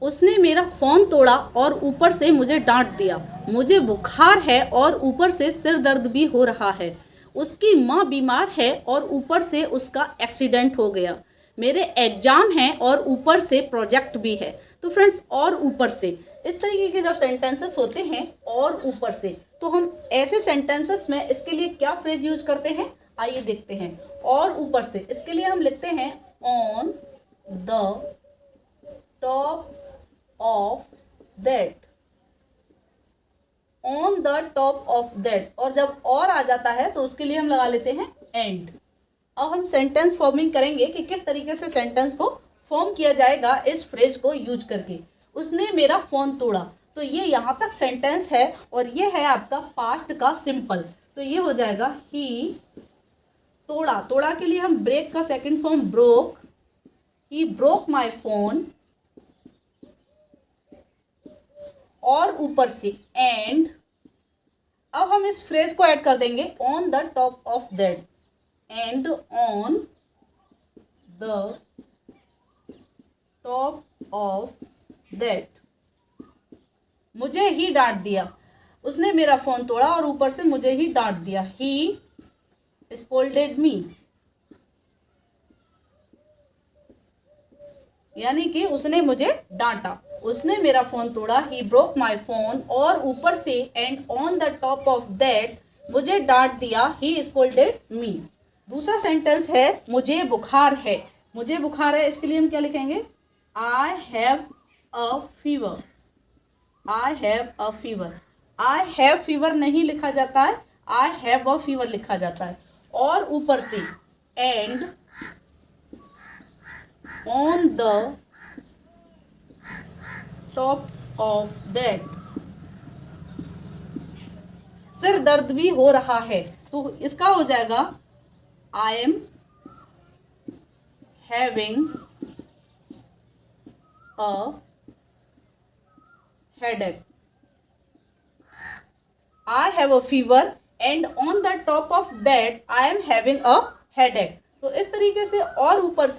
उसने मेरा फ़ोन तोड़ा और ऊपर से मुझे डांट दिया। मुझे बुखार है और ऊपर से सिर दर्द भी हो रहा है। उसकी माँ बीमार है और ऊपर से उसका एक्सीडेंट हो गया। मेरे एग्ज़ाम हैं और ऊपर से प्रोजेक्ट भी है। तो फ्रेंड्स, और ऊपर से इस तरीके के जब सेंटेंसेस होते हैं और ऊपर से, तो हम ऐसे सेंटेंसेस में इसके लिए क्या फ्रेज यूज करते हैं, आइए देखते हैं। और ऊपर से इसके लिए हम लिखते हैं on the top of that, on the top of that. और जब और आ जाता है तो उसके लिए हम लगा लेते हैं एंड। अब हम सेंटेंस फॉर्मिंग करेंगे कि किस तरीके से सेंटेंस को फॉर्म किया जाएगा इस फ्रेज को यूज करके। उसने मेरा फोन तोड़ा, तो ये यहाँ तक सेंटेंस है और ये है आपका पास्ट का सिंपल। तो ये हो जाएगा ही तोड़ा। तोड़ा के लिए हम ब्रेक का second form broke, he broke my phone, और ऊपर से एंड। अब हम इस फ्रेज को ऐड कर देंगे on the top of that, and on the top of that मुझे ही डांट दिया। उसने मेरा फोन तोड़ा और ऊपर से मुझे ही डांट दिया। ही स्कोल्डेड मी, यानी कि उसने मुझे डांटा। उसने मेरा फोन तोड़ा, ही ब्रोक माई फोन, और ऊपर से and on the top of that मुझे डांट दिया, ही स्कोल्डेड मी। दूसरा सेंटेंस है मुझे बुखार है। मुझे बुखार है, इसके लिए हम क्या लिखेंगे, I have a fever. I have a fever. I have fever नहीं लिखा जाता है, आई हैव अ फीवर लिखा जाता है। और ऊपर से and on the top of that सिर दर्द भी हो रहा है। तो इसका हो जाएगा I am having a headache. I have a fever and on the top of that I am having a headache. तो इस तरीके से, और ऊपर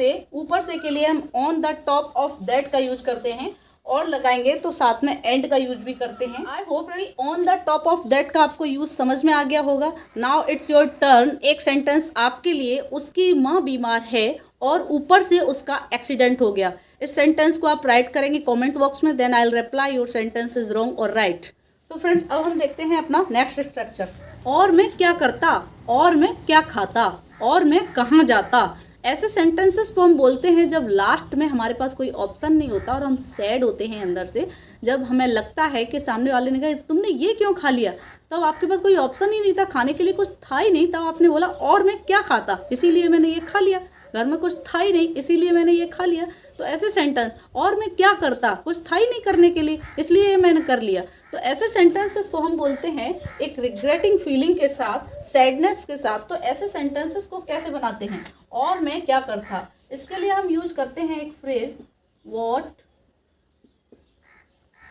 से के लिए हम on the top of that का यूज करते हैं, और लगाएंगे तो साथ में एंड का यूज भी करते हैं। आई होप रही on the top of that का आपको यूज समझ में आ गया होगा। Now it's your turn. एक सेंटेंस आपके लिए, उसकी माँ बीमार है और ऊपर से उसका एक्सीडेंट हो गया। इस सेंटेंस को आप राइट करेंगे कमेंट बॉक्स में, then I will reply your sentence is wrong और राइट। सो फ्रेंड्स, अब हम देखते हैं अपना नेक्स्ट स्ट्रक्चर। और मैं क्या करता, और मैं क्या खाता, और मैं कहाँ जाता। ऐसे सेंटेंसेस को हम बोलते हैं जब लास्ट में हमारे पास कोई ऑप्शन नहीं होता और हम सैड होते हैं अंदर से। जब हमें लगता है कि सामने वाले ने कहा तुमने ये क्यों खा लिया, तब आपके पास कोई ऑप्शन ही नहीं था, खाने के लिए कुछ था ही नहीं, तब आपने बोला और मैं क्या खाता, इसीलिए मैंने ये खा लिया। घर में कुछ था ही नहीं, इसीलिए मैंने ये खा लिया। तो ऐसे सेंटेंस, और मैं क्या करता, कुछ था ही नहीं करने के लिए, इसलिए ये मैंने कर लिया। तो ऐसे सेंटेंसेस को हम बोलते हैं एक रिग्रेटिंग फीलिंग के साथ, सैडनेस के साथ। तो ऐसे सेंटेंसेस को कैसे बनाते हैं, और मैं क्या करता, इसके लिए हम यूज करते हैं एक phrase what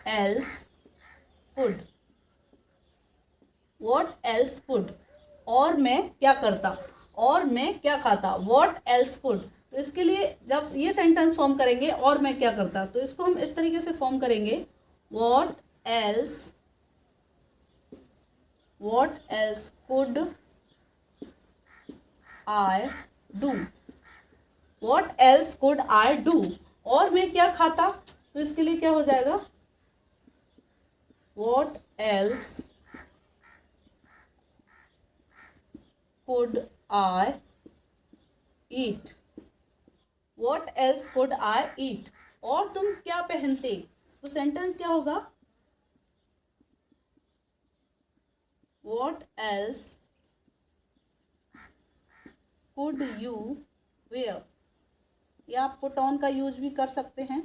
else could. What else could, और मैं क्या करता, और मैं क्या खाता, व्हाट एल्स कुड। तो इसके लिए जब ये सेंटेंस फॉर्म करेंगे और मैं क्या करता, तो इसको हम इस तरीके से फॉर्म करेंगे what else could I do. What else could I do, और मैं क्या खाता, तो इसके लिए क्या हो जाएगा, what else could I eat. What else could I eat? और तुम क्या पहनते, तो सेंटेंस क्या होगा, What else could you wear? या आप पुट ऑन का यूज भी कर सकते हैं,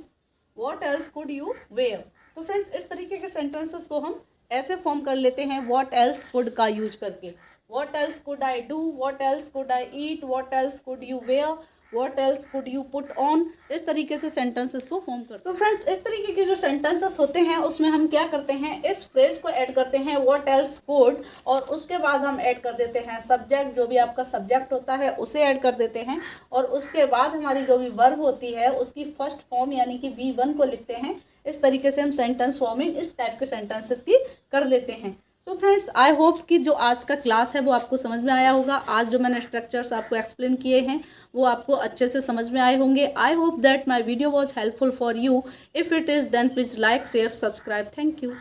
What else could you wear? तो फ्रेंड्स, इस तरीके के सेंटेंसेस को हम ऐसे फॉर्म कर लेते हैं What else could का यूज करके। What else could I do? What else could I eat? What else could you wear? What else could you put on? इस तरीके से सेंटेंसेस को फॉर्म करते हैं। तो फ्रेंड्स, इस तरीके के जो सेंटेंसेस होते हैं उसमें हम क्या करते हैं, इस फ्रेज को ऐड करते हैं what else could, और उसके बाद हम ऐड कर देते हैं सब्जेक्ट, जो भी आपका सब्जेक्ट होता है उसे ऐड कर देते हैं, और उसके बाद हमारी जो भी वर्ब होती है उसकी फर्स्ट फॉर्म यानी कि V1 को लिखते हैं इस तरीके से हम सेंटेंस फॉर्मिंग इस टाइप के सेंटेंसेस की कर लेते हैं। सो फ्रेंड्स, आई होप कि जो आज का क्लास है वो आपको समझ में आया होगा। आज जो मैंने स्ट्रक्चर्स आपको एक्सप्लेन किए हैं वो आपको अच्छे से समझ में आए होंगे। I hope that my video was helpful for you. If it is then please like, share, subscribe. Thank you.